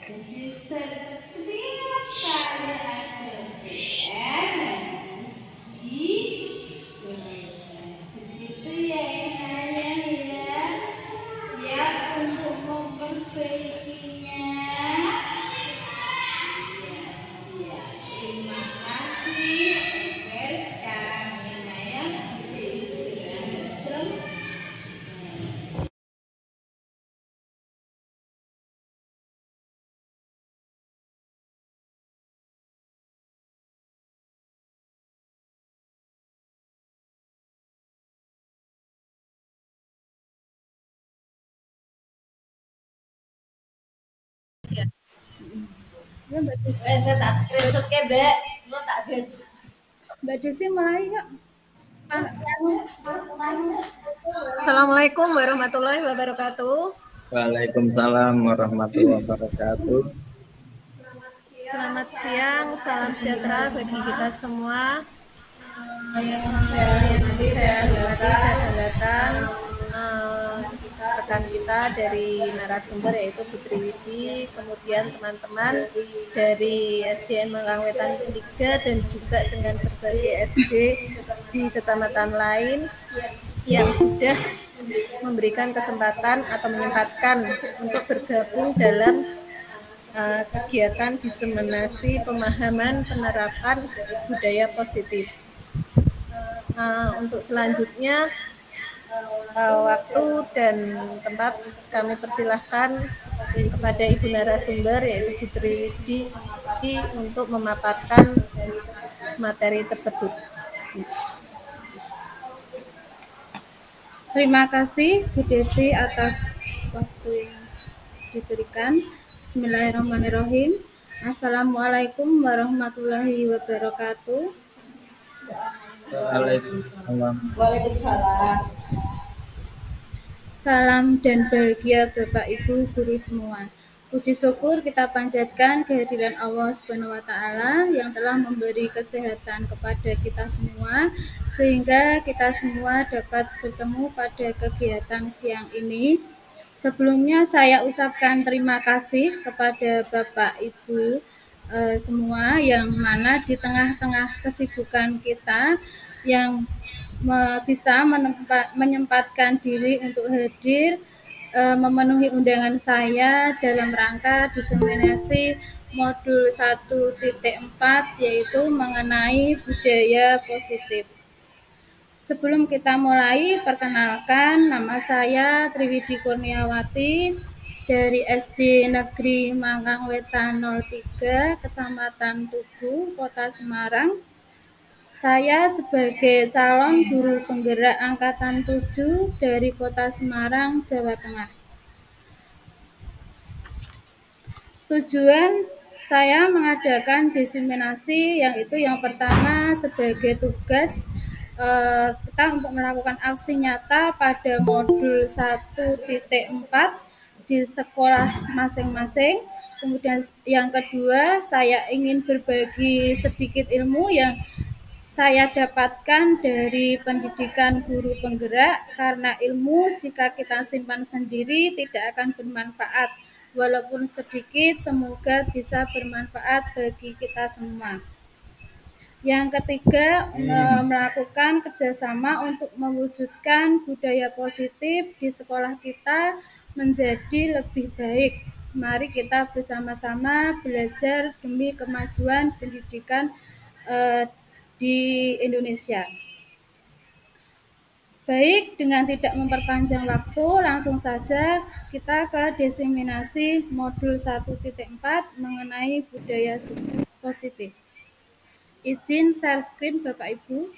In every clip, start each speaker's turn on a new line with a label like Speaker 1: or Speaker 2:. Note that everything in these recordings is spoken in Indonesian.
Speaker 1: Jadi setiap kali ada PR mesti selesai. Begitu ya kalian ya. Siap untuk memperbaikinya. Iya, siap. Terima kasih. Oke, sekarang Inaya beristirahat.
Speaker 2: Ya, Mbak Desi.
Speaker 3: Saya tak screenshot ke, Mbak. Lo tak
Speaker 2: Mbak Desi mulai yuk.
Speaker 3: Assalamualaikum warahmatullahi wabarakatuh.
Speaker 4: Waalaikumsalam warahmatullahi wabarakatuh.
Speaker 3: Selamat siang, salam sejahtera bagi kita semua. Saya datang rekan kita dari narasumber yaitu Putri Widi, kemudian teman-teman dari SDN Mangkangwetan 3 dan juga dengan berbagai SD di kecamatan lain yang sudah memberikan kesempatan atau menyempatkan untuk bergabung dalam kegiatan diseminasi pemahaman penerapan budaya positif. Untuk selanjutnya waktu dan tempat kami persilahkan kepada Ibu narasumber yaitu Putri Widi untuk memaparkan materi tersebut.
Speaker 2: Terima kasih Bu Desi atas waktu yang diberikan. Bismillahirrahmanirrahim. Assalamualaikum warahmatullahi wabarakatuh.
Speaker 3: Waalaikumsalam.
Speaker 2: Salam dan bahagia Bapak Ibu guru semua. Puji syukur kita panjatkan kehadiran Allah Subhanahu wa taala yang telah memberi kesehatan kepada kita semua sehingga kita semua dapat bertemu pada kegiatan siang ini. Sebelumnya saya ucapkan terima kasih kepada Bapak Ibu semua yang mana di tengah-tengah kesibukan kita yang bisa menyempatkan diri untuk hadir memenuhi undangan saya dalam rangka diseminasi modul 1.4 yaitu mengenai budaya positif. Sebelum kita mulai, perkenalkan nama saya Triwidi Kurniawati dari SD Negeri Mangkangwetan 03, Kecamatan Tugu, Kota Semarang. Saya sebagai calon guru penggerak angkatan 7 dari Kota Semarang, Jawa Tengah. Tujuan saya mengadakan diseminasi yaitu yang pertama sebagai tugas kita untuk melakukan aksi nyata pada modul 1.4 di sekolah masing-masing. Kemudian yang kedua, saya ingin berbagi sedikit ilmu yang saya dapatkan dari pendidikan guru penggerak karena ilmu jika kita simpan sendiri tidak akan bermanfaat. Walaupun sedikit, semoga bisa bermanfaat bagi kita semua. Yang ketiga, melakukan kerjasama untuk mewujudkan budaya positif di sekolah kita menjadi lebih baik. Mari kita bersama-sama belajar demi kemajuan pendidikan di Indonesia. Baik, dengan tidak memperpanjang waktu, langsung saja kita ke diseminasi modul 1.4 mengenai budaya positif. Izin share screen Bapak Ibu.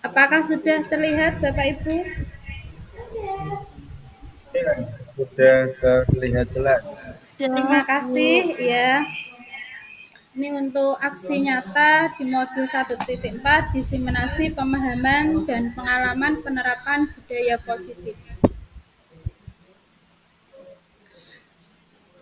Speaker 2: Apakah sudah terlihat Bapak Ibu?
Speaker 4: Ya, sudah terlihat jelas.
Speaker 2: Terima kasih ya. Ini untuk aksi nyata di modul 1.4 diseminasi pemahaman dan pengalaman penerapan budaya positif.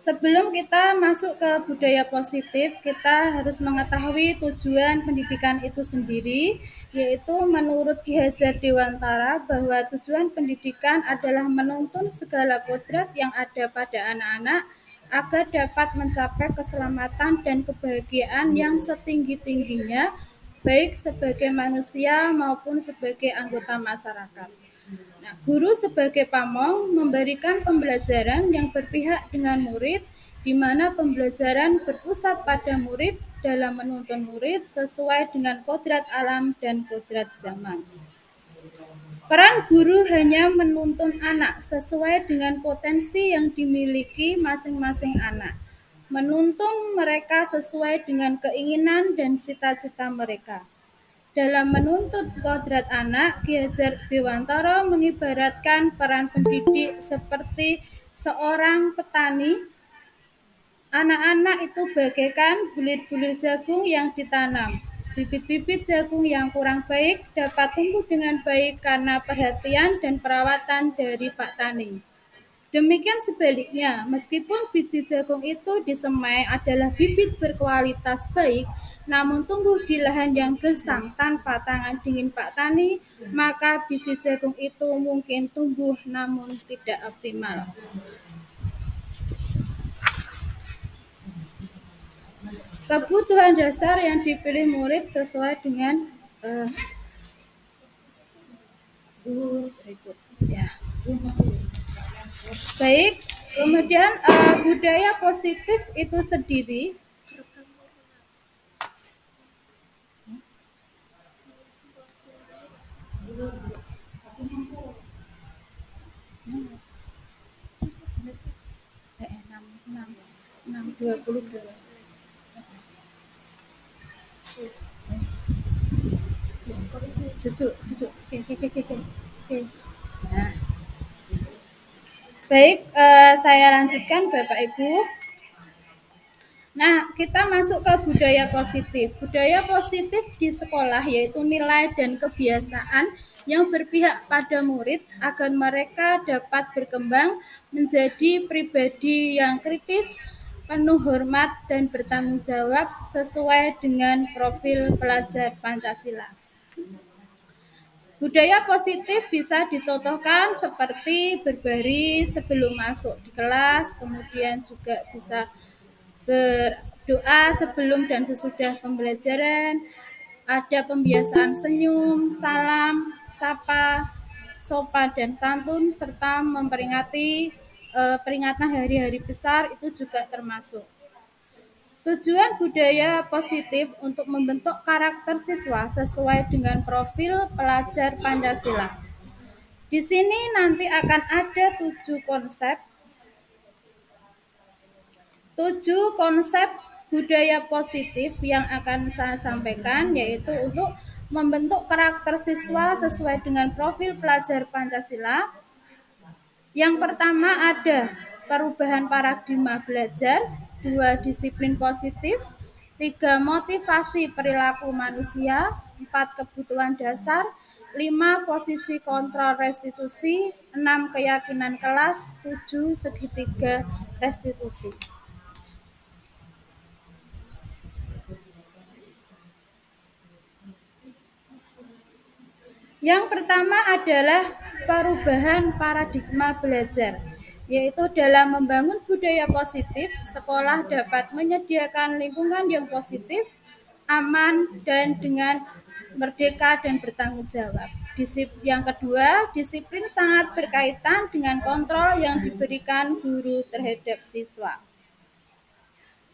Speaker 2: Sebelum kita masuk ke budaya positif, kita harus mengetahui tujuan pendidikan itu sendiri, yaitu menurut Ki Hajar Dewantara bahwa tujuan pendidikan adalah menuntun segala kodrat yang ada pada anak-anak agar dapat mencapai keselamatan dan kebahagiaan yang setinggi-tingginya, baik sebagai manusia maupun sebagai anggota masyarakat. Nah, guru sebagai pamong memberikan pembelajaran yang berpihak dengan murid, di mana pembelajaran berpusat pada murid dalam menuntun murid sesuai dengan kodrat alam dan kodrat zaman. Peran guru hanya menuntun anak sesuai dengan potensi yang dimiliki masing-masing anak, menuntun mereka sesuai dengan keinginan dan cita-cita mereka. Dalam menuntut kodrat anak, Ki Hajar Dewantara mengibaratkan peran pendidik seperti seorang petani. Anak-anak itu bagaikan bulir-bulir jagung yang ditanam. Bibit-bibit jagung yang kurang baik dapat tumbuh dengan baik karena perhatian dan perawatan dari Pak Tani. Demikian sebaliknya, meskipun biji jagung itu disemai adalah bibit berkualitas baik, namun tumbuh di lahan yang gersang tanpa tangan dingin Pak Tani, maka biji jagung itu mungkin tumbuh namun tidak optimal. Kebutuhan dasar yang dipilih murid sesuai dengan berikut. Ya. Baik, kemudian budaya positif itu sendiri duduk. Oke. Nah. Baik, saya lanjutkan Bapak Ibu. Nah, kita masuk ke budaya positif. Budaya positif di sekolah yaitu nilai dan kebiasaan yang berpihak pada murid agar mereka dapat berkembang menjadi pribadi yang kritis, penuh hormat dan bertanggung jawab sesuai dengan profil pelajar Pancasila. Budaya positif bisa dicontohkan seperti berbaris sebelum masuk di kelas, kemudian juga bisa berdoa sebelum dan sesudah pembelajaran, ada pembiasaan senyum, salam, sapa, sopan dan santun, serta memperingati peringatan hari-hari besar itu juga termasuk. Tujuan budaya positif untuk membentuk karakter siswa sesuai dengan profil pelajar Pancasila. Di sini nanti akan ada 7 konsep budaya positif yang akan saya sampaikan, yaitu untuk membentuk karakter siswa sesuai dengan profil pelajar Pancasila. Yang pertama ada perubahan paradigma belajar, 2 disiplin positif, 3 motivasi perilaku manusia, 4 kebutuhan dasar, 5 posisi kontrol restitusi, 6 keyakinan kelas, 7 segitiga restitusi. Yang pertama adalah perubahan paradigma belajar, yaitu dalam membangun budaya positif, sekolah dapat menyediakan lingkungan yang positif, aman, dan dengan merdeka dan bertanggung jawab. Yang kedua, disiplin sangat berkaitan dengan kontrol yang diberikan guru terhadap siswa.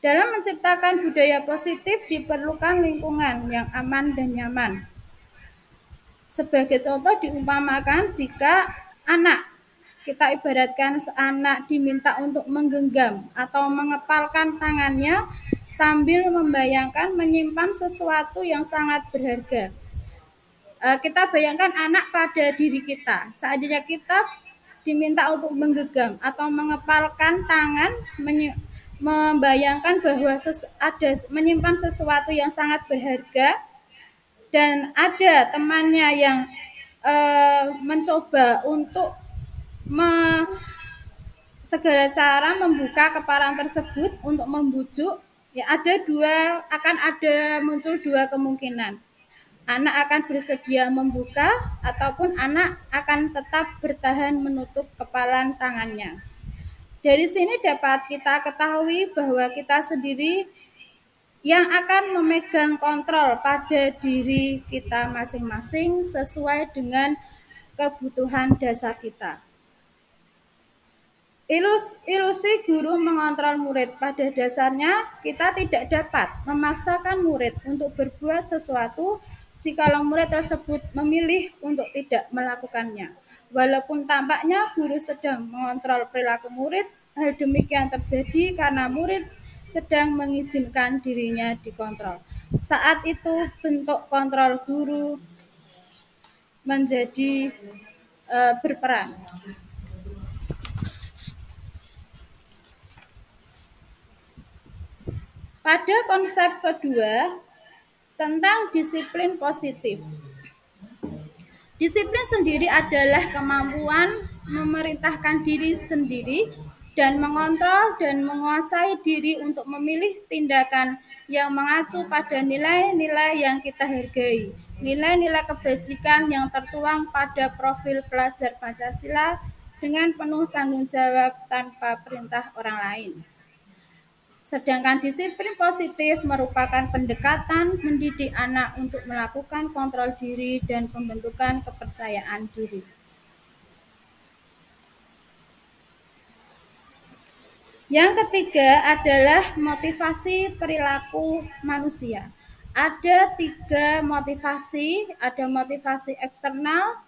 Speaker 2: Dalam menciptakan budaya positif diperlukan lingkungan yang aman dan nyaman. Sebagai contoh diumpamakan jika kita ibaratkan anak diminta untuk menggenggam atau mengepalkan tangannya sambil membayangkan menyimpan sesuatu yang sangat berharga. Kita bayangkan anak pada diri kita. Seandainya kita diminta untuk menggenggam atau mengepalkan tangan membayangkan bahwa ada menyimpan sesuatu yang sangat berharga dan ada temannya yang mencoba untuk segala cara membuka keparan tersebut untuk membujuk, ya akan ada muncul dua kemungkinan. Anak akan bersedia membuka ataupun anak akan tetap bertahan menutup kepalan tangannya. Dari sini dapat kita ketahui bahwa kita sendiri yang akan memegang kontrol pada diri kita masing-masing sesuai dengan kebutuhan dasar kita. Ilusi guru mengontrol murid. Pada dasarnya, kita tidak dapat memaksakan murid untuk berbuat sesuatu jikalau murid tersebut memilih untuk tidak melakukannya. Walaupun tampaknya guru sedang mengontrol perilaku murid, hal demikian terjadi karena murid sedang mengizinkan dirinya dikontrol. Saat itu bentuk kontrol guru menjadi berperan. Pada konsep kedua, tentang disiplin positif. Disiplin sendiri adalah kemampuan memerintahkan diri sendiri dan mengontrol dan menguasai diri untuk memilih tindakan yang mengacu pada nilai-nilai yang kita hargai. Nilai-nilai kebajikan yang tertuang pada profil pelajar Pancasila dengan penuh tanggung jawab tanpa perintah orang lain. Sedangkan disiplin positif merupakan pendekatan mendidik anak untuk melakukan kontrol diri dan pembentukan kepercayaan diri. Yang ketiga adalah motivasi perilaku manusia. Ada 3 motivasi, ada motivasi eksternal,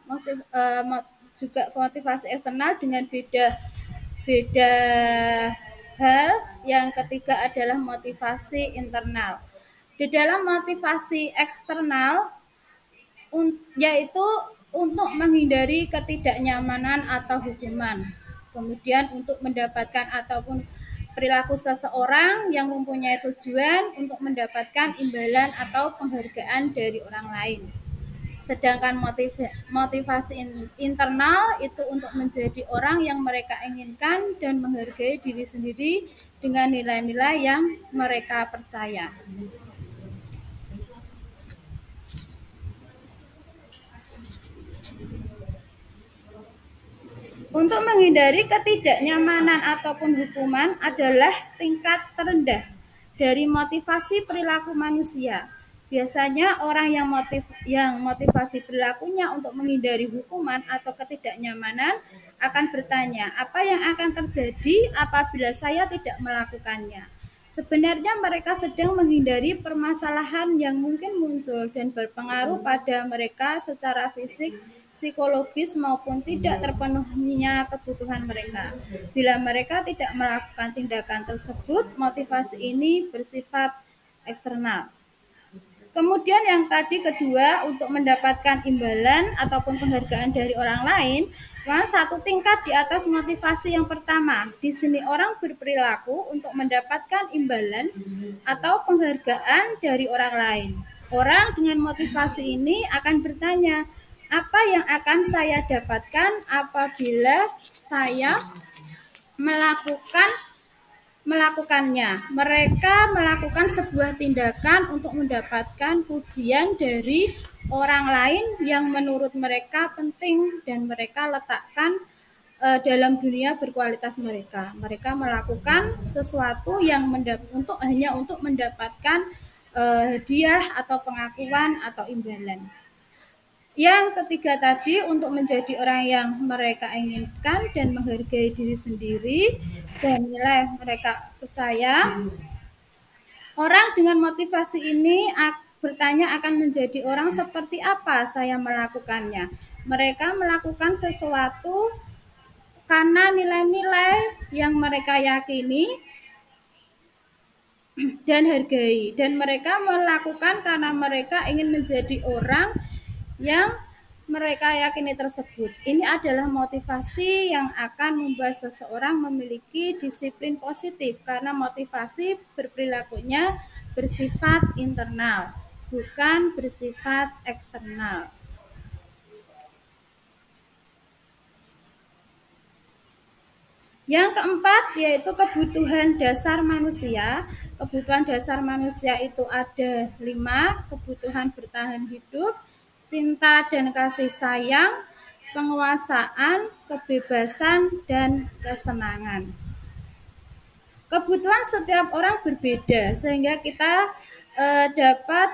Speaker 2: juga motivasi eksternal dengan beda hal. Yang ketiga adalah motivasi internal. Di dalam motivasi eksternal yaitu untuk menghindari ketidaknyamanan atau hukuman. Kemudian untuk mendapatkan ataupun perilaku seseorang yang mempunyai tujuan untuk mendapatkan imbalan atau penghargaan dari orang lain. Sedangkan motivasi internal itu untuk menjadi orang yang mereka inginkan dan menghargai diri sendiri dengan nilai-nilai yang mereka percaya. Untuk menghindari ketidaknyamanan ataupun hukuman adalah tingkat terendah dari motivasi perilaku manusia. Biasanya orang yang motivasi perilakunya untuk menghindari hukuman atau ketidaknyamanan akan bertanya, apa yang akan terjadi apabila saya tidak melakukannya? Sebenarnya mereka sedang menghindari permasalahan yang mungkin muncul dan berpengaruh pada mereka secara fisik, psikologis maupun tidak terpenuhinya kebutuhan mereka. Bila mereka tidak melakukan tindakan tersebut, motivasi ini bersifat eksternal. Kemudian yang tadi kedua, untuk mendapatkan imbalan ataupun penghargaan dari orang lain, satu tingkat di atas motivasi yang pertama. Di sini orang berperilaku untuk mendapatkan imbalan atau penghargaan dari orang lain. Orang dengan motivasi ini akan bertanya, apa yang akan saya dapatkan apabila saya melakukannya. Mereka melakukan sebuah tindakan untuk mendapatkan pujian dari orang lain yang menurut mereka penting dan mereka letakkan dalam dunia berkualitas mereka. Mereka melakukan sesuatu yang hanya untuk mendapatkan hadiah atau pengakuan atau imbalan. Yang ketiga tadi, untuk menjadi orang yang mereka inginkan dan menghargai diri sendiri dan nilai mereka percaya. Orang dengan motivasi ini bertanya akan menjadi orang seperti apa saya melakukannya. Mereka melakukan sesuatu karena nilai-nilai yang mereka yakini dan hargai. Dan mereka melakukan karena mereka ingin menjadi orang yang mereka yakini tersebut. Ini adalah motivasi yang akan membuat seseorang memiliki disiplin positif karena motivasi berperilakunya bersifat internal, bukan bersifat eksternal. Yang keempat yaitu kebutuhan dasar manusia. Kebutuhan dasar manusia itu ada 5, kebutuhan bertahan hidup, cinta dan kasih sayang, penguasaan, kebebasan, dan kesenangan. Kebutuhan setiap orang berbeda sehingga kita dapat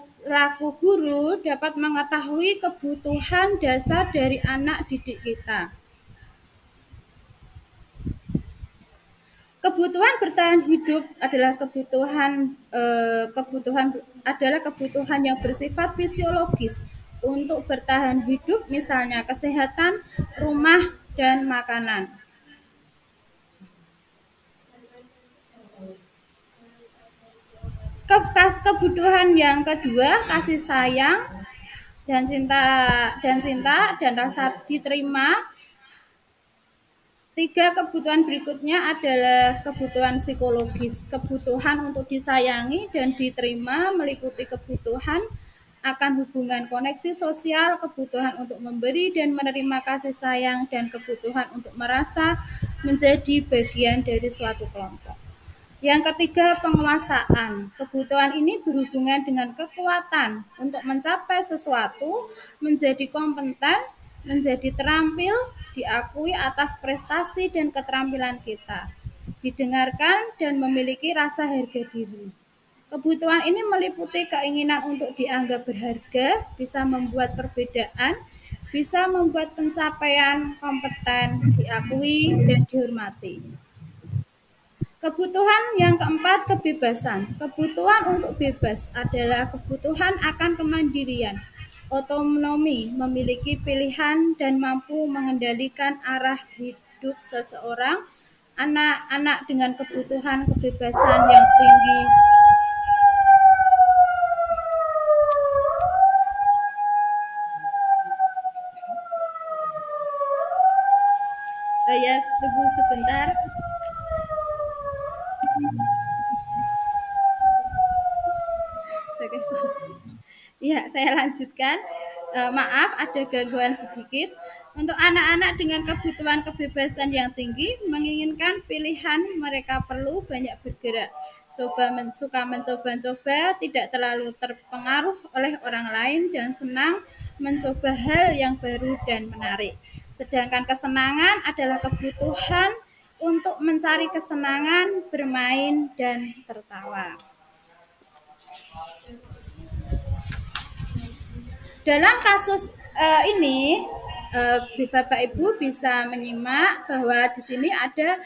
Speaker 2: selaku guru dapat mengetahui kebutuhan dasar dari anak didik kita. Kebutuhan bertahan hidup adalah kebutuhan yang bersifat fisiologis untuk bertahan hidup, misalnya kesehatan, rumah, dan makanan. Kebutuhan yang kedua, kasih sayang dan cinta dan rasa diterima. 3 kebutuhan berikutnya adalah kebutuhan psikologis. Kebutuhan untuk disayangi dan diterima meliputi kebutuhan akan hubungan koneksi sosial, kebutuhan untuk memberi dan menerima kasih sayang, dan kebutuhan untuk merasa menjadi bagian dari suatu kelompok. Yang ketiga, penguasaan. Kebutuhan ini berhubungan dengan kekuatan untuk mencapai sesuatu, menjadi kompeten, menjadi terampil, diakui atas prestasi dan keterampilan kita, didengarkan dan memiliki rasa harga diri. Kebutuhan ini meliputi keinginan untuk dianggap berharga, bisa membuat perbedaan, bisa membuat pencapaian kompeten, diakui dan dihormati. Kebutuhan yang keempat, kebebasan. Kebutuhan untuk bebas adalah kebutuhan akan kemandirian, otonomi, memiliki pilihan dan mampu mengendalikan arah hidup seseorang. Anak-anak dengan kebutuhan kebebasan yang tinggi ya, tunggu sebentar. Ya, saya lanjutkan. Maaf, ada gangguan sedikit. Untuk anak-anak dengan kebutuhan kebebasan yang tinggi, menginginkan pilihan, mereka perlu banyak bergerak, suka mencoba-coba, tidak terlalu terpengaruh oleh orang lain, dan senang mencoba hal yang baru dan menarik. Sedangkan kesenangan adalah kebutuhan untuk mencari kesenangan, bermain, dan tertawa. Dalam kasus ini, Bapak Ibu bisa menyimak bahwa di sini ada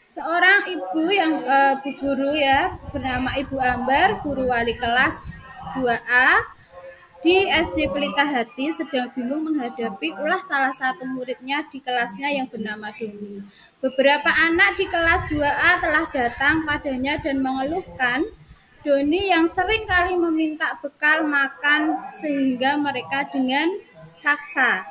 Speaker 2: seorang ibu yang bu guru ya, bernama Ibu Ambar, guru wali kelas 2A di SD Pelita Hati, sedang bingung menghadapi ulah salah satu muridnya di kelasnya yang bernama Doni. Beberapa anak di kelas 2A telah datang padanya dan mengeluhkan Doni yang sering kali meminta bekal makan sehingga mereka dengan paksa.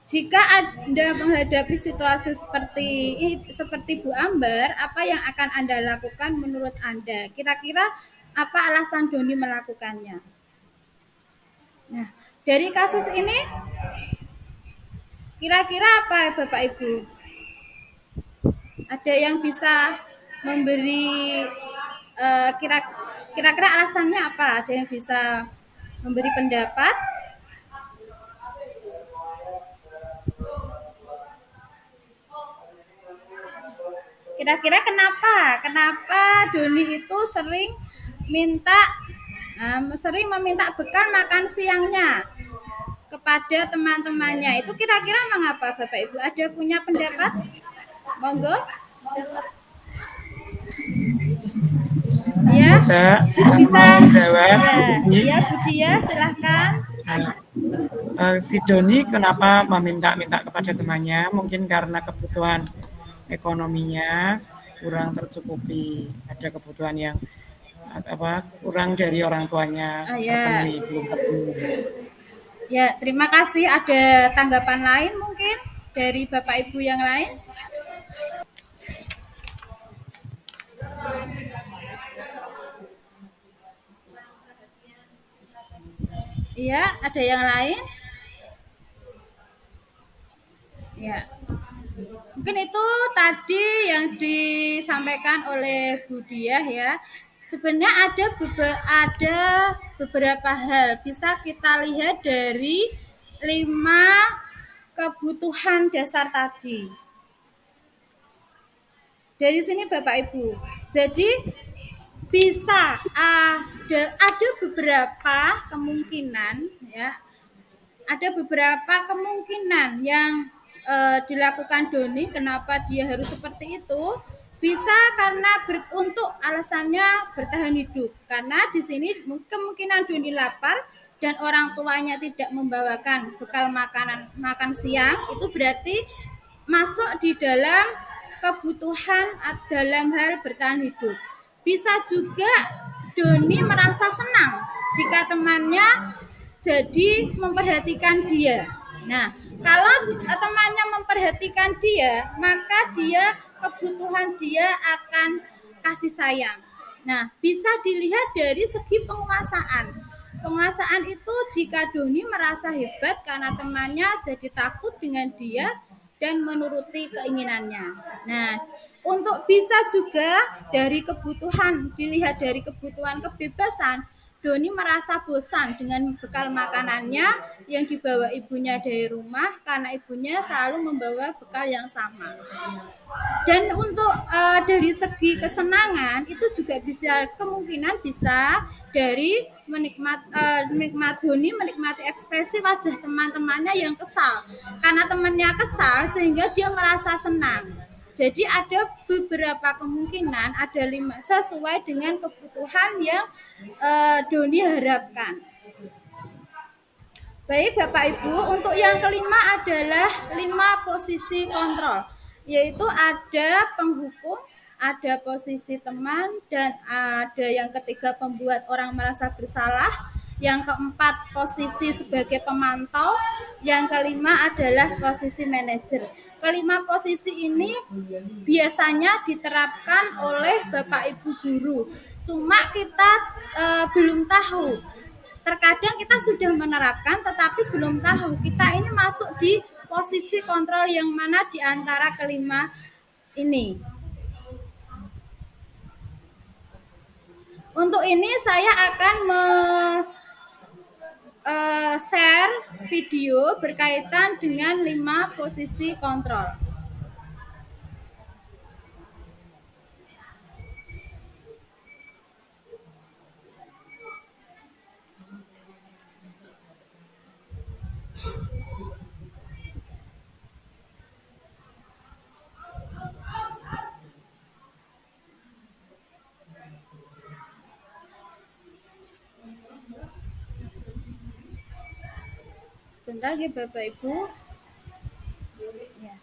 Speaker 2: Jika Anda menghadapi situasi seperti Bu Ambar, apa yang akan Anda lakukan menurut Anda? Kira-kira apa alasan Doni melakukannya? Nah, dari kasus ini, kira-kira apa Bapak Ibu? Ada yang bisa memberi kira-kira alasannya apa? Ada yang bisa memberi pendapat? Kira-kira kenapa Doni itu sering meminta bekal makan siangnya kepada teman-temannya? Itu kira-kira mengapa Bapak Ibu? Ada punya pendapat? Monggo. Ya, bisa
Speaker 5: jawab.
Speaker 2: Ya, Bu Dia, silahkan.
Speaker 5: Si Doni kenapa meminta-minta kepada temannya? Mungkin karena kebutuhan ekonominya kurang tercukupi. Ada kebutuhan yang kurang dari orang tuanya,
Speaker 2: Ya.
Speaker 5: belum terpenuhi.
Speaker 2: Ya, terima kasih. Ada tanggapan lain mungkin dari Bapak Ibu yang lain? Iya, ada yang lain? Ya. Mungkin itu tadi yang disampaikan oleh Bu Diah ya. Sebenarnya ada beberapa hal bisa kita lihat dari 5 kebutuhan dasar tadi. Dari sini Bapak Ibu. Jadi bisa ada beberapa kemungkinan ya. Ada beberapa kemungkinan yang dilakukan Doni. Kenapa dia harus seperti itu? Bisa karena untuk alasannya bertahan hidup. Karena di sini kemungkinan Doni lapar dan orang tuanya tidak membawakan bekal makan siang, itu berarti masuk di dalam kebutuhan dalam hal bertahan hidup. Bisa juga Doni merasa senang jika temannya jadi memperhatikan dia. Nah, kalau temannya memperhatikan dia, maka kebutuhan dia akan kasih sayang. Nah, bisa dilihat dari segi penguasaan. Penguasaan itu jika Doni merasa hebat karena temannya jadi takut dengan dia dan menuruti keinginannya. Nah, untuk bisa juga dilihat dari kebutuhan kebebasan, Doni merasa bosan dengan bekal makanannya yang dibawa ibunya dari rumah karena ibunya selalu membawa bekal yang sama. Dan untuk dari segi kesenangan itu juga kemungkinan bisa dari Doni menikmati ekspresi wajah teman-temannya yang kesal. Karena temannya kesal sehingga dia merasa senang. Jadi ada beberapa kemungkinan, ada 5 sesuai dengan kebutuhan yang Doni harapkan. Baik Bapak Ibu, untuk yang kelima adalah 5 posisi kontrol, yaitu ada penghukum, ada posisi teman, dan ada yang ketiga pembuat orang merasa bersalah, yang keempat posisi sebagai pemantau, yang kelima adalah posisi manajer. Kelima posisi ini biasanya diterapkan oleh Bapak Ibu guru. Cuma kita belum tahu. Terkadang kita sudah menerapkan tetapi belum tahu kita ini masuk di posisi kontrol yang mana di antara kelima ini. Untuk ini saya akan share video berkaitan dengan 5 posisi kontrol. Sebentar ya Bapak Ibu. Ya.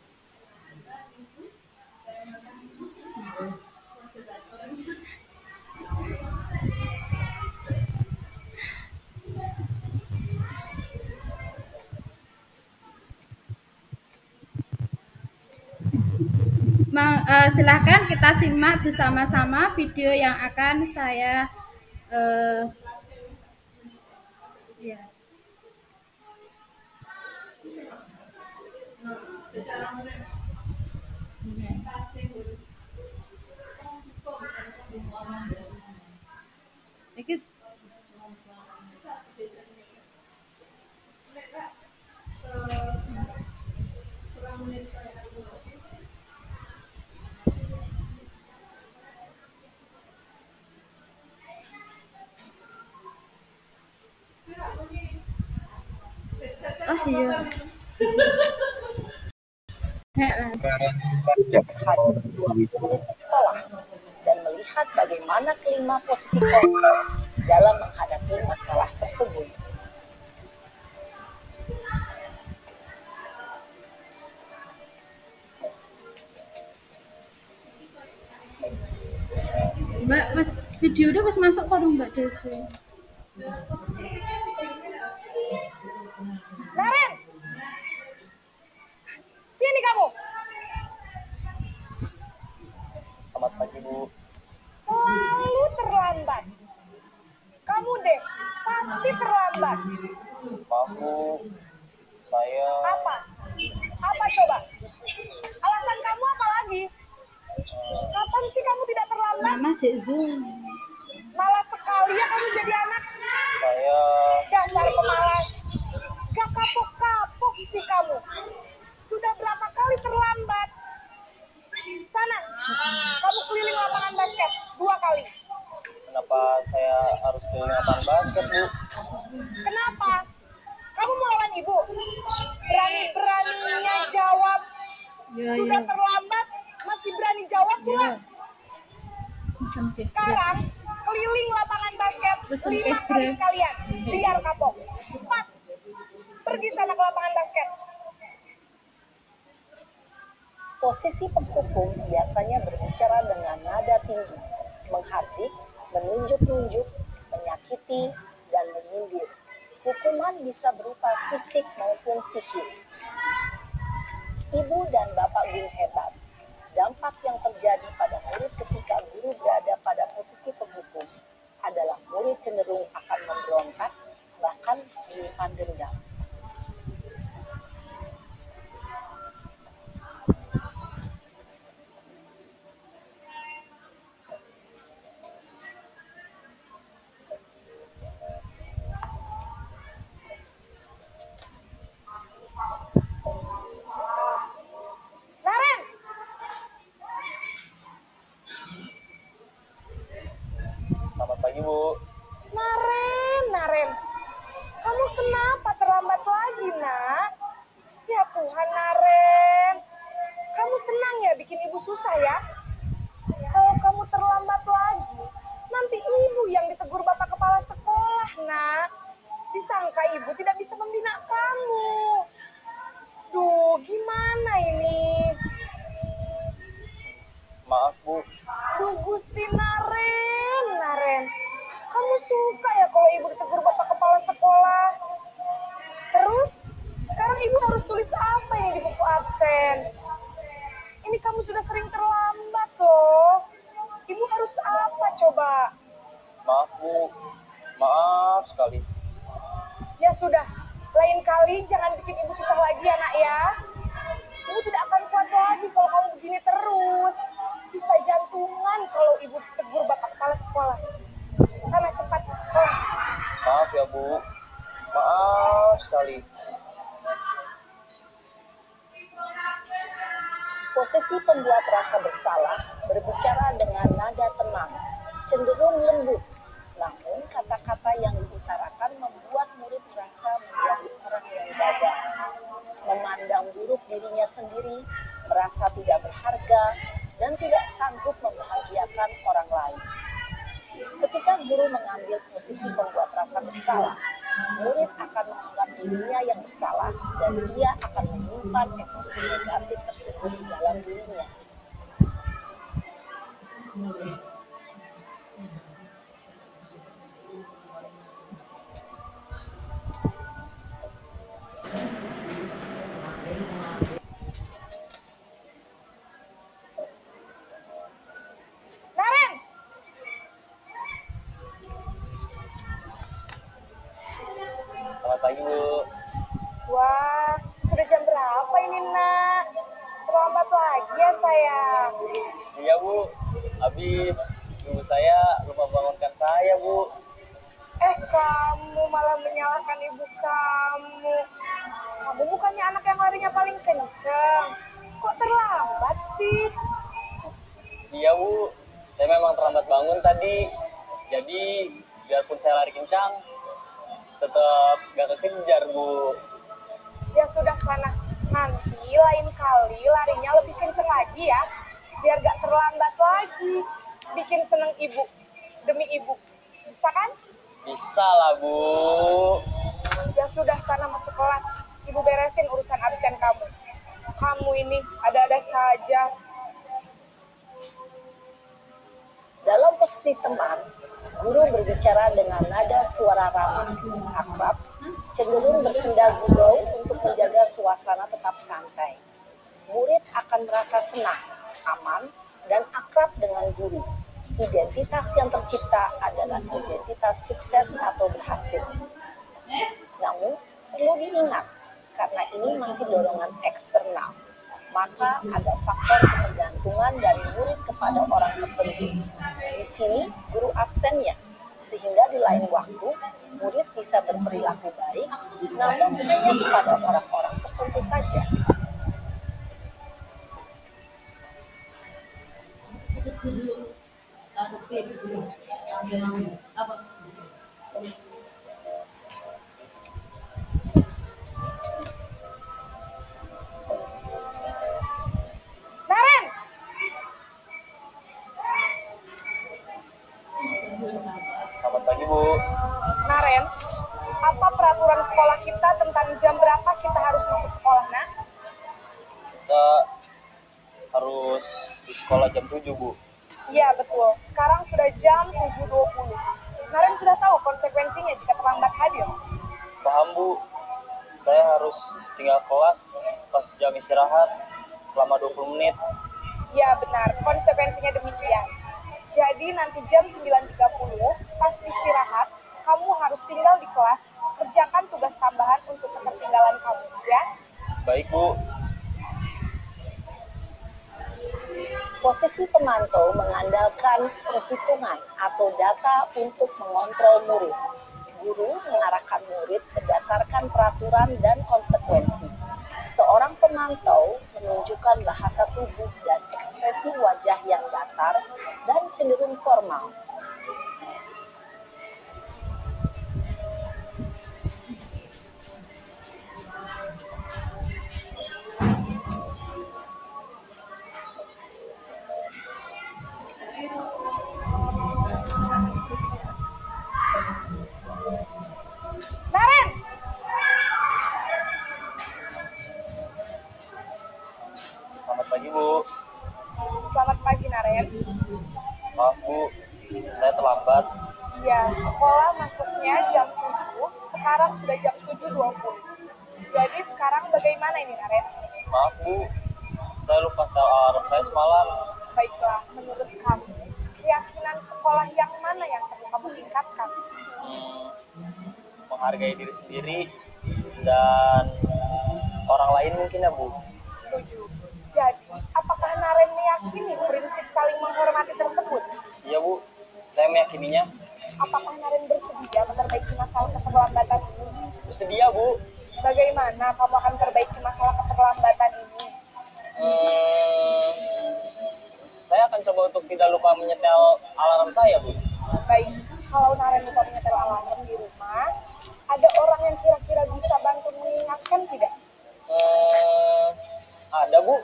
Speaker 2: Silahkan kita simak bersama-sama video yang akan saya ya. Iki oh iya.
Speaker 6: Sekolah dan melihat bagaimana kelima posisi kontrol dalam menghadapi masalah tersebut.
Speaker 2: Mbak, Mas video udah masuk kok Mbak Desi.
Speaker 7: Bu, saya
Speaker 6: Apa? Apa coba? Alasan kamu apa lagi? Kapan sih kamu tidak terlambat?
Speaker 2: Mama Cek Zoom.
Speaker 6: Malas sekali ya kamu jadi anak.
Speaker 7: saya
Speaker 6: Dasar pemalas. Gak kapok-kapok sih kamu. Sudah berapa kali terlambat? Sana, kamu keliling lapangan basket 2 kali.
Speaker 7: kenapa saya harus keliling lapangan basket, Bu?
Speaker 6: Kenapa? Kamu mau lawan ibu? Berani-beraninya jawab.
Speaker 2: Ya,
Speaker 6: Sudah
Speaker 2: ya.
Speaker 6: terlambat, masih berani jawab
Speaker 2: Ya.
Speaker 6: pula.
Speaker 2: Pesen teh.
Speaker 6: Sekarang keliling lapangan basket
Speaker 2: Pesen
Speaker 6: 5
Speaker 2: teh,
Speaker 6: kali
Speaker 2: Bre.
Speaker 6: sekalian. Biar kapok. Cepat. Pergi sana ke lapangan basket. Posisi penghukum biasanya berbicara dengan nada tinggi, menghardik, menunjuk-nunjuk, menyakiti, dan menyindir. Hukuman bisa berupa fisik maupun psikis. Ibu dan bapak guru hebat. Dampak yang terjadi pada murid ketika guru berada pada posisi penghukum adalah murid cenderung akan memberontak, bahkan menyimpan dendam. Naren!
Speaker 7: Selamat pagi, Bu.
Speaker 6: Naren, kamu kenapa terlambat lagi, nak? Ya Tuhan, Naren, kamu senang ya bikin ibu susah ya? Kalau kamu terlambat lagi, nanti ibu yang ditegur bapak kepala sekolah, nak. Disangka ibu tidak bisa membina kamu. Duh, gimana ini?
Speaker 7: Maaf, Bu.
Speaker 6: Duh, Gusti Naren. Kamu suka ya kalau ibu ditegur bapak kepala sekolah? Terus, sekarang ibu harus tulis apa yang di buku absen? Ini kamu sudah sering terlambat loh. Ibu harus apa coba?
Speaker 7: Maaf, Bu. Maaf sekali.
Speaker 6: Ya sudah, lain kali jangan bikin ibu susah lagi ya, nak ya. Ibu tidak akan kuat lagi kalau kamu begini terus. Bisa jantungan kalau ibu tegur bapak kepala sekolah. Sana cepat kelas.
Speaker 7: Maaf ya, Bu. Maaf sekali.
Speaker 6: Posisi pembuat rasa bersalah berbicara dengan nada tenang, cenderung lembut. Namun kata-kata yang diutarakan membuat murid merasa menjadi orang yang gagal, memandang buruk dirinya sendiri, merasa tidak berharga, dan tidak sanggup membahagiakan orang lain. Ketika guru mengambil posisi pembuat rasa bersalah, murid akan menganggap dirinya yang bersalah dan dia akan menyimpan emosi negatif tersebut dalam dirinya. Naren!
Speaker 7: Selamat pagi, Bu.
Speaker 6: Wah, sudah jam berapa ini, nak? Terlambat lagi ya, sayang.
Speaker 7: Iya, Bu. Habis ibu saya lupa bangunkan saya, Bu.
Speaker 6: Kamu malah menyalahkan ibu kamu. Kamu bukannya anak yang larinya paling kenceng. Kok terlambat sih?
Speaker 7: Iya, Bu. Saya memang terlambat bangun tadi. Jadi, biarpun saya lari kencang, tetap gak kekejar, Bu.
Speaker 6: Ya sudah sana. Nanti lain kali larinya lebih kenceng lagi ya. Biar gak terlambat lagi. Bikin seneng ibu. Demi ibu. Bisa kan?
Speaker 7: Bisa lah, Bu.
Speaker 6: Ya sudah sana masuk kelas. Ibu beresin urusan absen kamu. Kamu ini ada-ada saja. Dalam posisi teman, guru berbicara dengan nada suara ramah, akrab, cenderung bersenda gurau untuk menjaga suasana tetap santai. Murid akan merasa senang, aman, dan akrab dengan guru. Identitas yang tercipta adalah identitas sukses atau berhasil. Namun, Perlu diingat, karena ini masih dorongan eksternal, maka ada faktor ketergantungan dari murid kepada orang tertentu. Di sini guru absennya, sehingga di lain waktu murid bisa berperilaku baik, namun hanya kepada orang-orang tertentu saja. Naren!
Speaker 7: Selamat pagi, Bu.
Speaker 6: Naren, apa peraturan sekolah kita tentang jam berapa kita harus masuk sekolah, nak?
Speaker 7: Kita harus di sekolah jam 7, Bu.
Speaker 6: Iya, betul. Sekarang sudah jam 7.20. Naren sudah tahu konsekuensinya jika terlambat hadir.
Speaker 7: Paham, Bu. Saya harus tinggal kelas pas jam istirahat selama 20 menit.
Speaker 6: Ya, benar. Konsekuensinya demikian. Jadi nanti jam 9.30, pas istirahat, kamu harus tinggal di kelas, kerjakan tugas tambahan untuk ketertinggalan kamu, ya?
Speaker 7: Baik, Bu.
Speaker 6: Posisi pemantau mengandalkan perhitungan atau data untuk mengontrol murid. Guru mengarahkan murid berdasarkan peraturan dan konsekuensi. Seorang pemantau menunjukkan bahasa tubuh dan ekspresi wajah yang datar dan cenderung formal. Naren!
Speaker 7: Selamat pagi, Bu.
Speaker 6: Selamat pagi, Naren.
Speaker 7: Maaf, Bu. Saya terlambat.
Speaker 6: Iya, sekolah masuknya jam 7, sekarang sudah jam 7.20. Jadi sekarang bagaimana ini, Naren?
Speaker 7: Maaf, Bu. Saya lupa setel alarm saya semalam.
Speaker 6: Baiklah, menurut kamu, keyakinan sekolah yang mana yang perlu kamu tingkatkan?
Speaker 7: Menghargai diri sendiri dan orang lain mungkin ya, Bu.
Speaker 6: Setuju. Jadi, apakah Naren meyakini prinsip saling menghormati tersebut?
Speaker 7: Iya, Bu. Saya meyakininya.
Speaker 6: Apakah Naren bersedia memperbaiki masalah keterlambatan ini?
Speaker 7: Bersedia, Bu.
Speaker 6: Bagaimana kamu akan perbaiki masalah keterlambatan ini?
Speaker 7: Saya akan coba untuk tidak lupa menyetel alarm saya, Bu.
Speaker 6: Baik, kalau Naren lupa menyetel alarm di rumah, ada orang yang kira-kira bisa bantu mengingatkan tidak?
Speaker 7: Ada, Bu.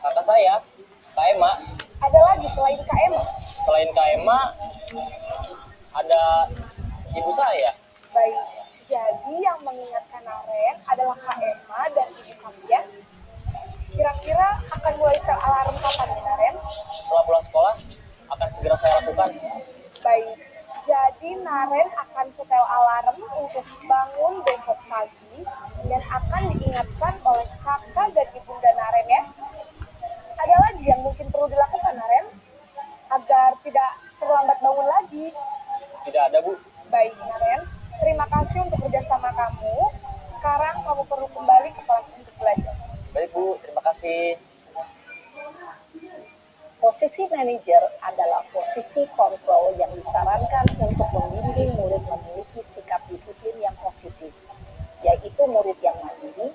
Speaker 7: Kakak saya, Kak Ema.
Speaker 6: Ada lagi selain Kak Emma?
Speaker 7: Selain Kak Ema, ada ibu saya.
Speaker 6: Baik, jadi yang mengingatkan Naren adalah Kak Emma dan ibu kalian. Kira-kira akan mulai setel alarm kapan ya, Naren?
Speaker 7: Setelah pulang sekolah, akan segera saya lakukan.
Speaker 6: Baik, jadi Naren akan setel alarm untuk bangun besok pagi dan akan diingatkan oleh kakak dan ibunda Naren ya. Ada lagi yang mungkin perlu dilakukan, Naren, agar tidak terlambat bangun lagi?
Speaker 7: Tidak ada, Bu.
Speaker 6: Baik, Naren. Terima kasih untuk kerjasama kamu. Sekarang kamu perlu kembali ke kelas untuk belajar.
Speaker 7: Baik, Bu. Terima kasih.
Speaker 6: Posisi manajer adalah posisi kontrol yang disarankan untuk membimbing murid memiliki sikap disiplin yang positif, yaitu murid yang mandiri,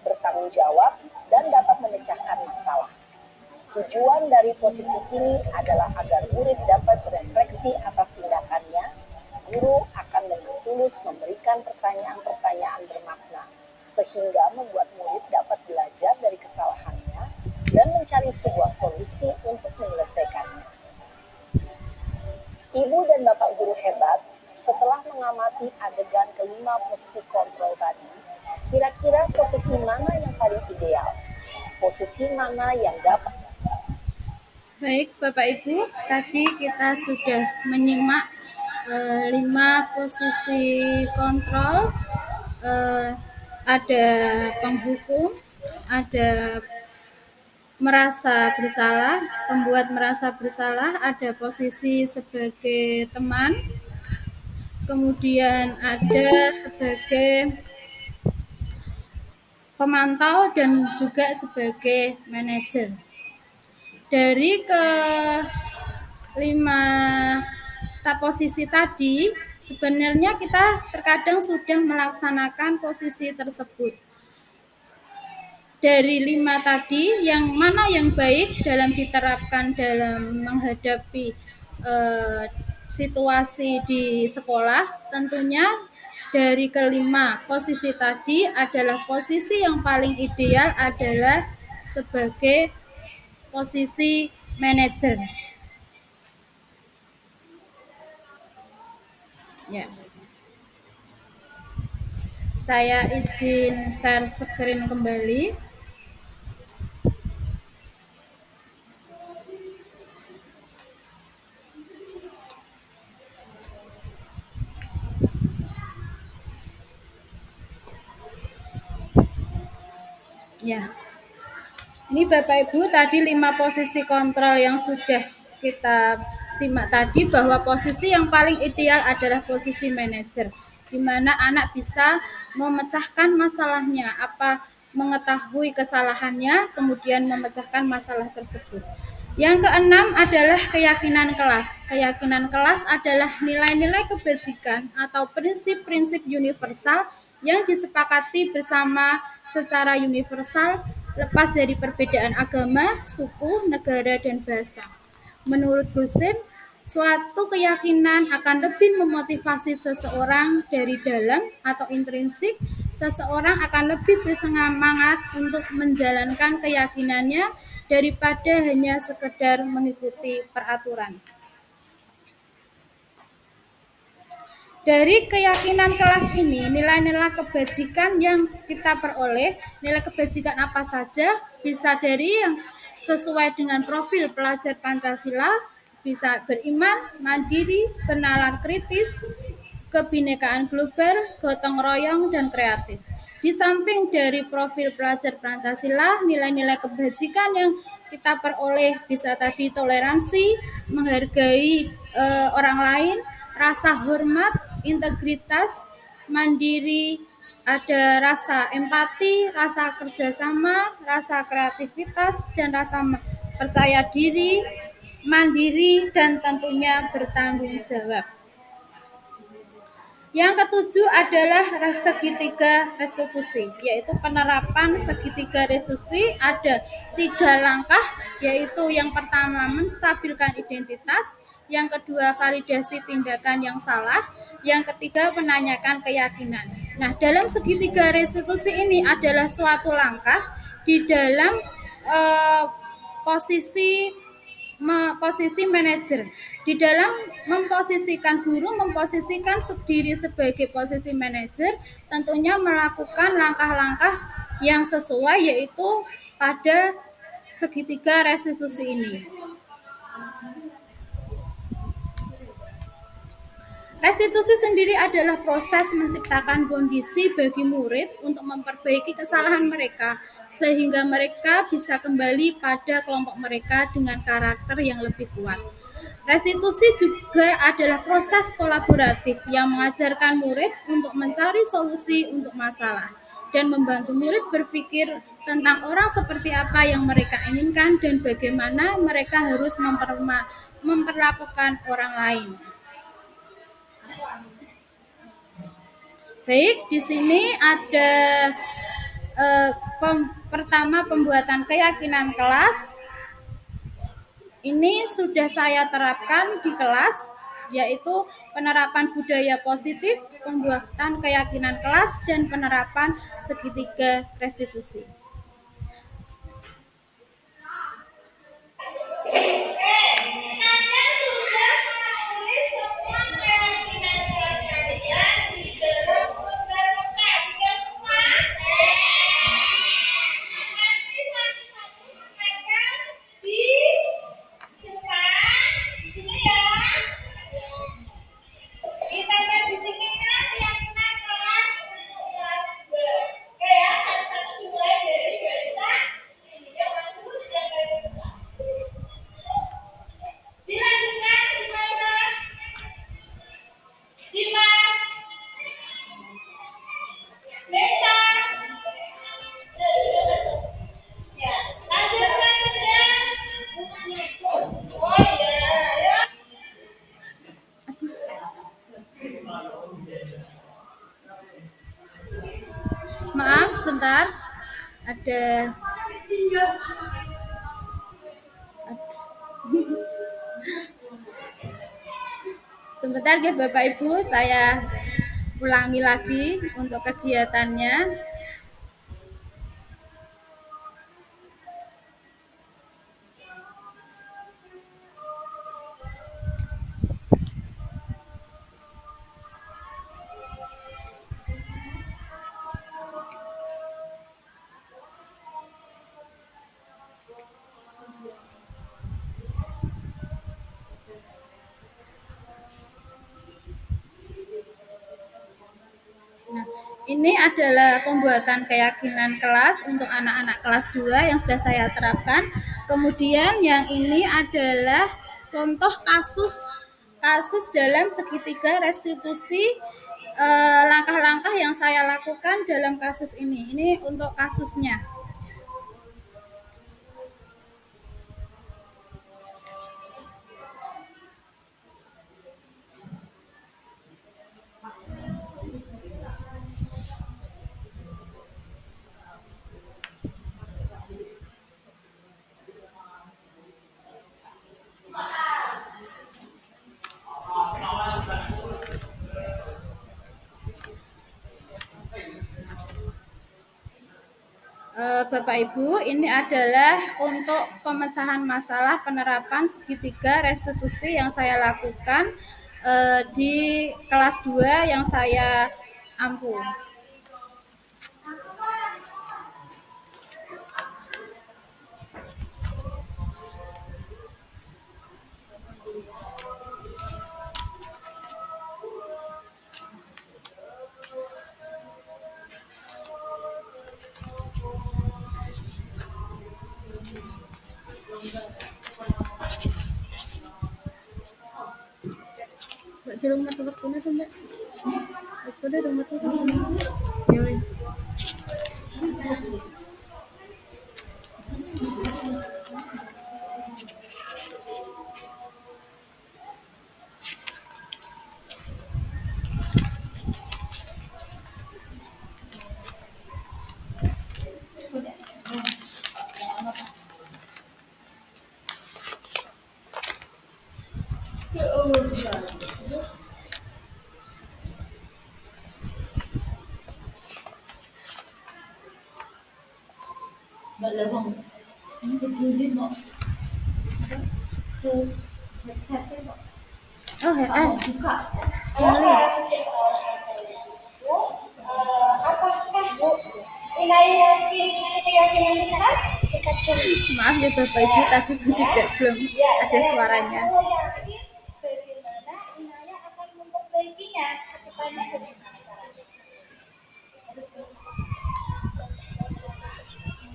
Speaker 6: bertanggung jawab, dan dapat memecahkan masalah. Tujuan dari posisi ini adalah agar murid dapat berefleksi atas tindakannya. Guru akan dengan tulus memberikan pertanyaan-pertanyaan bermakna, sehingga membuat murid dapat belajar dari kesalahannya dan mencari sebuah solusi untuk menyelesaikannya. Ibu dan Bapak guru hebat, setelah mengamati adegan kelima posisi kontrol tadi, kira-kira posisi mana yang paling ideal? Posisi mana yang dapat?
Speaker 2: Baik, Bapak Ibu, tadi kita sudah menyimak 5 posisi kontrol. Ada penghukum, ada merasa bersalah, pembuat merasa bersalah, ada posisi sebagai teman, kemudian ada sebagai pemantau dan juga sebagai manajer. Dari kelima posisi tadi, sebenarnya kita terkadang sudah melaksanakan posisi tersebut. Dari 5 tadi, yang mana yang baik dalam diterapkan dalam menghadapi situasi di sekolah? Tentunya dari kelima posisi tadi adalah posisi yang paling ideal adalah sebagai posisi manajer. Ya. Saya izin share screen kembali. Ya. Ini Bapak Ibu tadi 5 posisi kontrol yang sudah kita simak tadi, bahwa posisi yang paling ideal adalah posisi manajer, di mana anak bisa memecahkan masalahnya, mengetahui kesalahannya, kemudian memecahkan masalah tersebut. Yang keenam adalah keyakinan kelas. Keyakinan kelas adalah nilai-nilai kebajikan atau prinsip-prinsip universal yang disepakati bersama secara universal, lepas dari perbedaan agama, suku, negara, dan bahasa. Menurut Gosen, suatu keyakinan akan lebih memotivasi seseorang dari dalam atau intrinsik. Seseorang akan lebih bersemangat untuk menjalankan keyakinannya daripada hanya sekedar mengikuti peraturan. Dari keyakinan kelas ini, nilai-nilai kebajikan yang kita peroleh, nilai kebajikan apa saja, bisa dari yang sesuai dengan profil pelajar Pancasila, bisa beriman, mandiri, bernalar kritis, kebinekaan global, gotong royong, dan kreatif. Di samping dari profil pelajar Pancasila, nilai-nilai kebajikan yang kita peroleh bisa tadi toleransi, menghargai orang lain, rasa hormat, integritas, mandiri, ada rasa empati, rasa kerjasama, rasa kreativitas, dan rasa percaya diri, mandiri, dan tentunya bertanggung jawab. Yang ketujuh adalah segitiga restitusi, yaitu penerapan segitiga restitusi ada 3 langkah, yaitu yang pertama menstabilkan identitas, yang kedua validasi tindakan yang salah, yang ketiga menanyakan keyakinan. Nah, dalam segitiga restitusi ini adalah suatu langkah di dalam posisi manajer. Di dalam memposisikan guru, memposisikan diri sebagai posisi manajer, tentunya melakukan langkah-langkah yang sesuai, yaitu pada segitiga restitusi ini. Restitusi sendiri adalah proses menciptakan kondisi bagi murid untuk memperbaiki kesalahan mereka, sehingga mereka bisa kembali pada kelompok mereka dengan karakter yang lebih kuat. Restitusi juga adalah proses kolaboratif yang mengajarkan murid untuk mencari solusi untuk masalah dan membantu murid berpikir tentang orang seperti apa yang mereka inginkan dan bagaimana mereka harus memperlakukan orang lain. Baik, di sini ada pertama pembuatan keyakinan kelas. Ini sudah saya terapkan di kelas, yaitu penerapan budaya positif, pembuatan keyakinan kelas, dan penerapan segitiga restitusi. sebentar. Ada sebentar ya Bapak Ibu, saya ulangi lagi untuk kegiatannya. Nah, ini adalah pembuatan keyakinan kelas untuk anak-anak kelas 2 yang sudah saya terapkan. Kemudian yang ini adalah contoh kasus dalam segitiga restitusi, langkah-langkah yang saya lakukan dalam kasus ini. Ini untuk kasusnya. Bapak Ibu, ini adalah untuk pemecahan masalah penerapan segitiga restitusi yang saya lakukan di kelas 2 yang saya ampu. Mbak di rumah tuh waktunya tuh Mbak. Waktu di rumah tuh. Ya wis. Oh, buka.
Speaker 6: Apakah Bu keyakinan kita
Speaker 2: Maaf ya Bapak Ibu, tadi belum ada suaranya.
Speaker 6: bagaimana Inaya akan memperbaikinya ke depannya bagaimana caranya?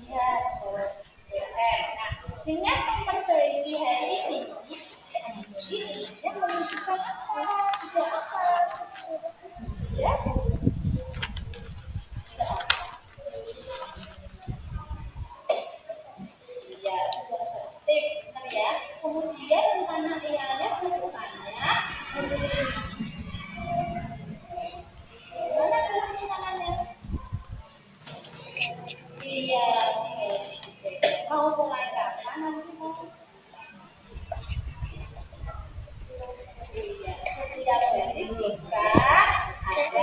Speaker 6: Nah, dengan memperbaiki hal ini yang menunjukkan ya. Kemudian rencana Inaya melakukannya gimana perencananya? Iya, mau mulai kapan nanti mau? Iya, setiap hari kita ada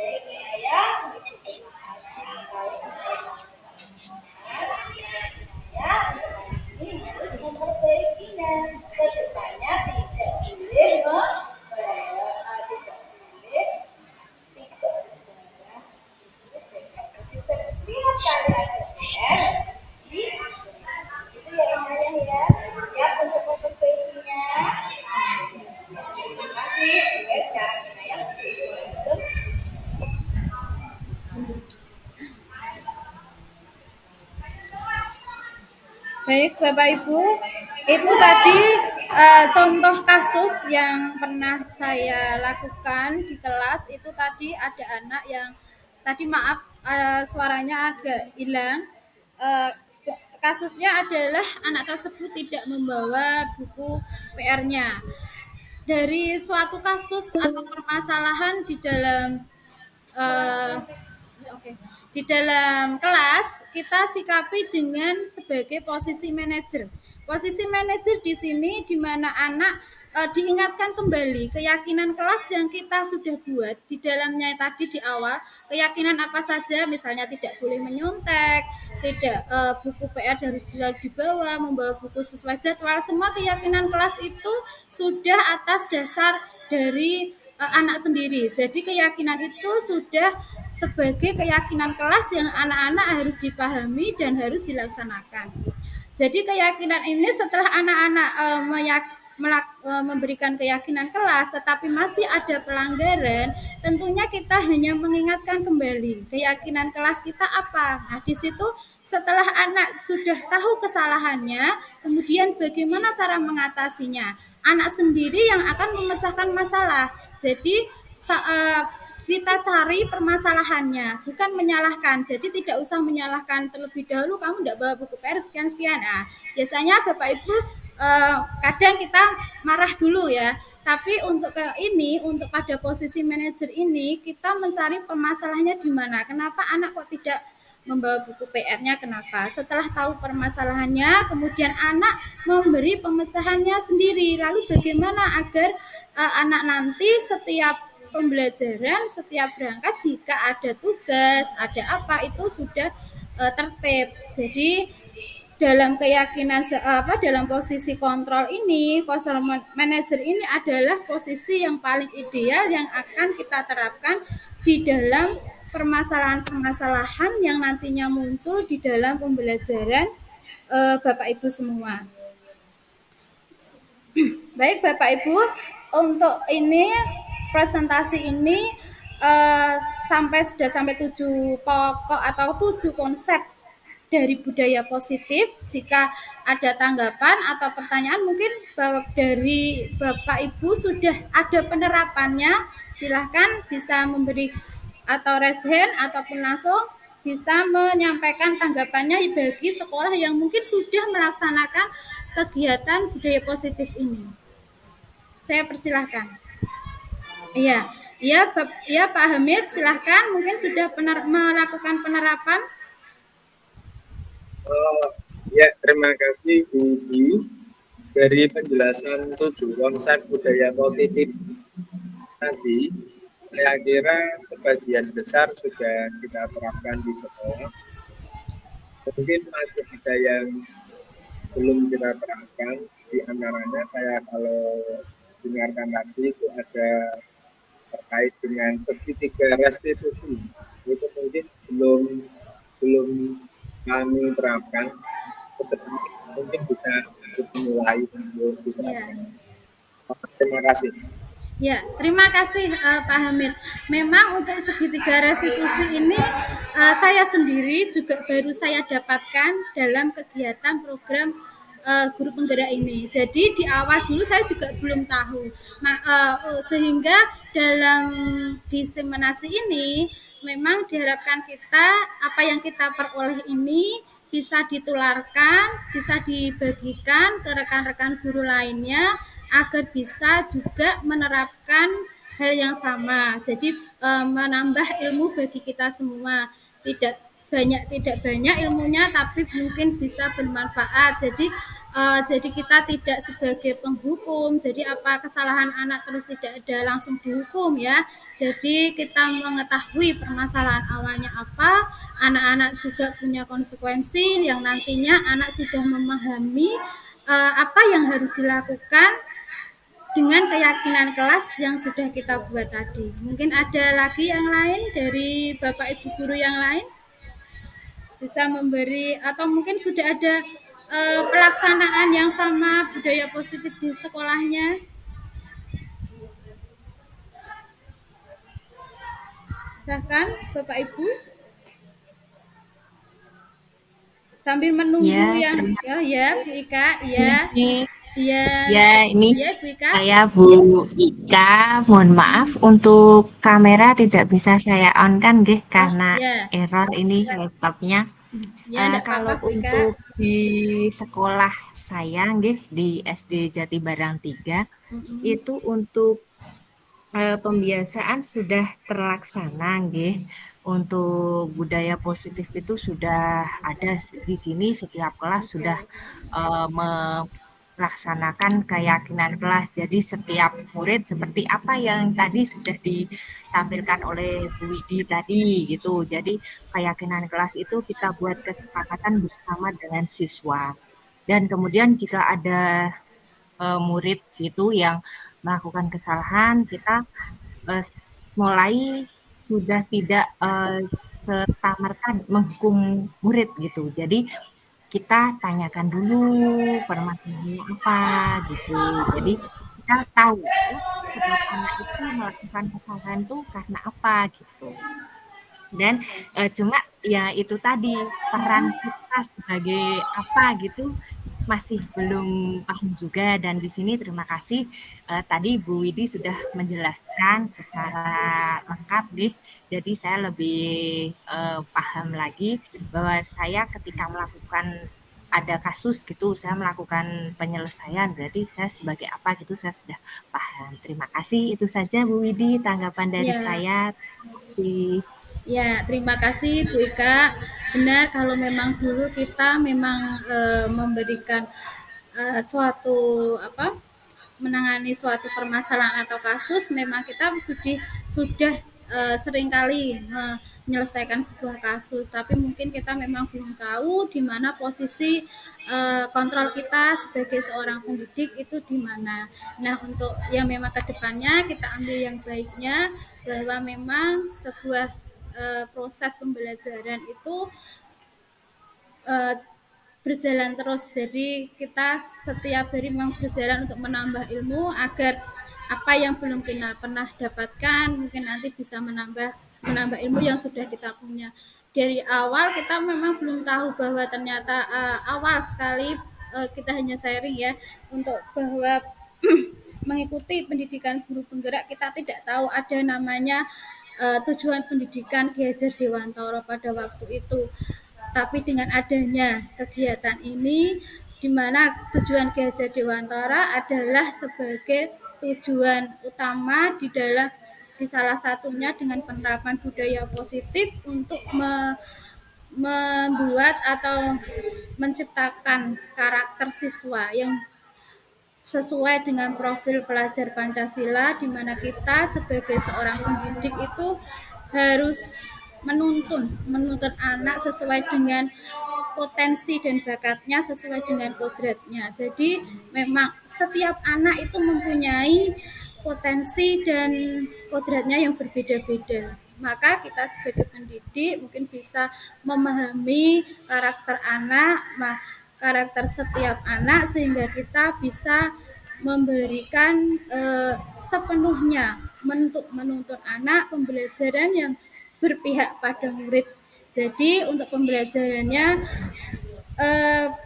Speaker 6: Inaya memperbaikinya ke depannya tidak boleh lihat kali ada itu ya namanya ya siap untuk memperbaikinya. Terima kasih ya yang
Speaker 2: Baik Bapak Ibu, itu tadi contoh kasus yang pernah saya lakukan di kelas. Itu tadi ada anak yang tadi maaf suaranya agak hilang. Kasusnya adalah anak tersebut tidak membawa buku PR-nya. Dari suatu kasus atau permasalahan di dalam Di dalam kelas kita sikapi dengan sebagai posisi manajer. Posisi manajer di sini di mana anak diingatkan kembali keyakinan kelas yang kita sudah buat di dalamnya tadi di awal, keyakinan apa saja, misalnya tidak boleh menyontek, tidak buku PR harus dibawa, membawa buku sesuai jadwal. Semua keyakinan kelas itu sudah atas dasar dari anak sendiri. Jadi keyakinan itu sudah sebagai keyakinan kelas yang anak-anak harus dipahami dan harus dilaksanakan. Jadi keyakinan ini setelah anak-anak memberikan keyakinan kelas tetapi masih ada pelanggaran, tentunya kita hanya mengingatkan kembali keyakinan kelas kita apa. Nah, di situ setelah anak sudah tahu kesalahannya, kemudian bagaimana cara mengatasinya. Anak sendiri yang akan memecahkan masalah. Jadi kita cari permasalahannya, bukan menyalahkan. Jadi tidak usah menyalahkan terlebih dahulu, kamu tidak bawa buku PR sekian-sekian. Nah, biasanya Bapak Ibu kadang kita marah dulu ya. Tapi untuk untuk pada posisi manajer ini, kita mencari permasalahannya di mana. Kenapa anak kok tidak membawa buku PR-nya, kenapa? Setelah tahu permasalahannya, kemudian anak memberi pemecahannya sendiri. Lalu bagaimana agar anak nanti setiap pembelajaran, setiap berangkat jika ada tugas, ada apa itu sudah tertib. Jadi dalam keyakinan dalam posisi kontrol ini, kontrol manager ini adalah posisi yang paling ideal yang akan kita terapkan di dalam permasalahan-permasalahan yang nantinya muncul di dalam pembelajaran Bapak Ibu semua. Baik Bapak Ibu, untuk ini presentasi ini sudah sampai 7 pokok atau 7 konsep dari budaya positif. Jika ada tanggapan atau pertanyaan mungkin dari Bapak Ibu sudah ada penerapannya, silahkan bisa memberi atau raise hand ataupun langsung bisa menyampaikan tanggapannya bagi sekolah yang mungkin sudah melaksanakan kegiatan budaya positif ini. Saya persilahkan. Iya Pak Hamid, silahkan. Mungkin sudah melakukan penerapan.
Speaker 4: Ya, terima kasih Bu Udi. Dari penjelasan 7 konsep budaya positif tadi, saya kira sebagian besar sudah kita terapkan di sekolah. Mungkin masih ada yang belum kita terapkan. Di antaranya saya kalau dengarkan tadi itu ada terkait dengan segitiga restitusi, itu mungkin belum kami terapkan, mungkin bisa dimulai untuk diterapkan. Terima kasih.
Speaker 2: Ya, terima kasih Pak Hamid. Memang untuk segitiga restitusi ini saya sendiri juga baru saya dapatkan dalam kegiatan program guru penggerak ini. Jadi di awal dulu saya juga belum tahu. Nah, sehingga dalam diseminasi ini memang diharapkan kita apa yang kita peroleh ini bisa ditularkan, bisa dibagikan ke rekan-rekan guru lainnya agar bisa juga menerapkan hal yang sama. Jadi menambah ilmu bagi kita semua. Tidak banyak ilmunya, tapi mungkin bisa bermanfaat. Jadi kita tidak sebagai penghukum. Jadi apa kesalahan anak terus tidak ada langsung dihukum ya. Jadi kita mengetahui permasalahan awalnya apa. Anak-anak juga punya konsekuensi yang nantinya anak sudah memahami apa yang harus dilakukan dengan keyakinan kelas yang sudah kita buat tadi. Mungkin ada lagi yang lain dari Bapak Ibu guru yang lain? Bisa memberi atau mungkin sudah ada pelaksanaan yang sama budaya positif di sekolahnya. Silakan Bapak Ibu. Sambil menunggu Bu Ika,
Speaker 8: ini
Speaker 2: Bu Ika.
Speaker 8: Saya Bu Ika, mohon maaf untuk kamera tidak bisa saya on kan nggih karena error ini laptopnya. Kalau untuk di sekolah saya nggih di SD Jati Barang 3 itu untuk pembiasaan sudah terlaksana nggih. Untuk budaya positif itu sudah ada di sini, setiap kelas sudah melaksanakan keyakinan kelas. Jadi setiap murid seperti apa yang tadi sudah ditampilkan oleh Bu Widi tadi gitu. Jadi keyakinan kelas itu kita buat kesepakatan bersama dengan siswa. Dan kemudian jika ada murid itu yang melakukan kesalahan, kita mulai sudah tidak serta-merta menghukum murid gitu. Jadi kita tanyakan dulu permasalahannya apa gitu. Jadi kita tahu sebab anak itu melakukan kesalahan itu karena apa gitu. Dan cuma ya itu tadi, peran kita sebagai apa gitu masih belum paham juga. Dan di sini terima kasih tadi Bu Widi sudah menjelaskan secara lengkap nih. Jadi saya lebih paham lagi bahwa saya ketika melakukan ada kasus gitu, saya melakukan penyelesaian, berarti saya sebagai apa gitu saya sudah paham. Terima kasih, itu saja Bu Widi tanggapan dari saya.
Speaker 2: Ya, terima kasih Bu Ika. Benar, kalau memang dulu kita memang memberikan suatu menangani suatu permasalahan atau kasus, memang kita sudah seringkali menyelesaikan sebuah kasus, tapi mungkin kita memang belum tahu di mana posisi kontrol kita sebagai seorang pendidik itu di mana. Nah, untuk yang memang kedepannya kita ambil yang baiknya, bahwa memang sebuah proses pembelajaran itu berjalan terus. Jadi kita setiap hari memang berjalan untuk menambah ilmu agar apa yang belum kita pernah dapatkan mungkin nanti bisa menambah ilmu yang sudah kita punya. Dari awal kita memang belum tahu bahwa ternyata awal sekali kita hanya sharing ya, untuk bahwa mengikuti pendidikan guru penggerak kita tidak tahu ada namanya tujuan pendidikan Ki Hajar Dewantara pada waktu itu. Tapi dengan adanya kegiatan ini, di mana tujuan Ki Hajar Dewantara adalah sebagai tujuan utama di salah satunya dengan penerapan budaya positif untuk membuat atau menciptakan karakter siswa yang sesuai dengan profil pelajar Pancasila, di mana kita sebagai seorang pendidik itu harus menuntun anak sesuai dengan potensi dan bakatnya, sesuai dengan kodratnya. Jadi memang setiap anak itu mempunyai potensi dan kodratnya yang berbeda-beda. Maka kita sebagai pendidik mungkin bisa memahami karakter anak, karakter setiap anak, sehingga kita bisa memberikan sepenuhnya menuntut anak pembelajaran yang berpihak pada murid. Jadi untuk pembelajarannya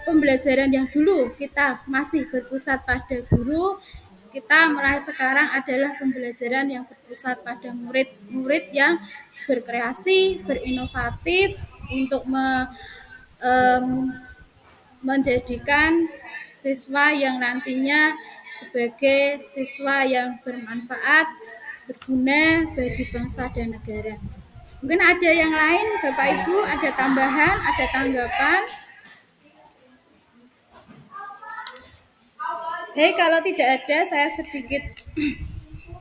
Speaker 2: pembelajaran yang dulu kita masih berpusat pada guru, kita mulai sekarang adalah pembelajaran yang berpusat pada murid yang berkreasi, berinovatif untuk menjadikan siswa yang nantinya sebagai siswa yang bermanfaat, berguna bagi bangsa dan negara. Mungkin ada yang lain, Bapak Ibu, ada tambahan, ada tanggapan? Kalau tidak ada, saya sedikit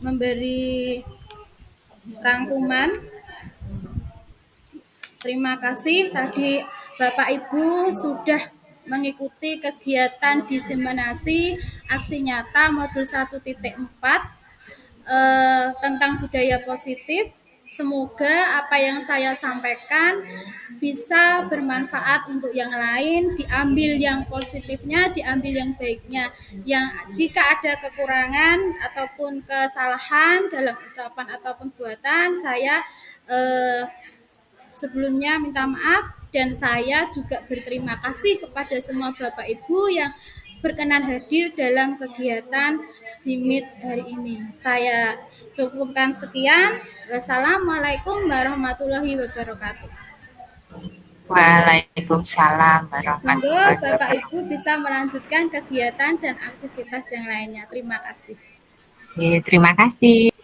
Speaker 2: memberi rangkuman. Terima kasih tadi Bapak Ibu sudah mengikuti kegiatan diseminasi aksi nyata modul 1.4 tentang budaya positif. Semoga apa yang saya sampaikan bisa bermanfaat untuk yang lain, diambil yang positifnya, diambil yang baiknya. Yang jika ada kekurangan ataupun kesalahan dalam ucapan ataupun perbuatan, saya sebelumnya minta maaf. Dan saya juga berterima kasih kepada semua Bapak Ibu yang berkenan hadir dalam kegiatan JIMIT hari ini. Saya cukupkan sekian. Wassalamualaikum warahmatullahi wabarakatuh.
Speaker 8: Waalaikumsalam warahmatullahi wabarakatuh.
Speaker 2: Semoga Bapak Ibu bisa melanjutkan kegiatan dan aktivitas yang lainnya. Terima kasih.
Speaker 8: Terima kasih.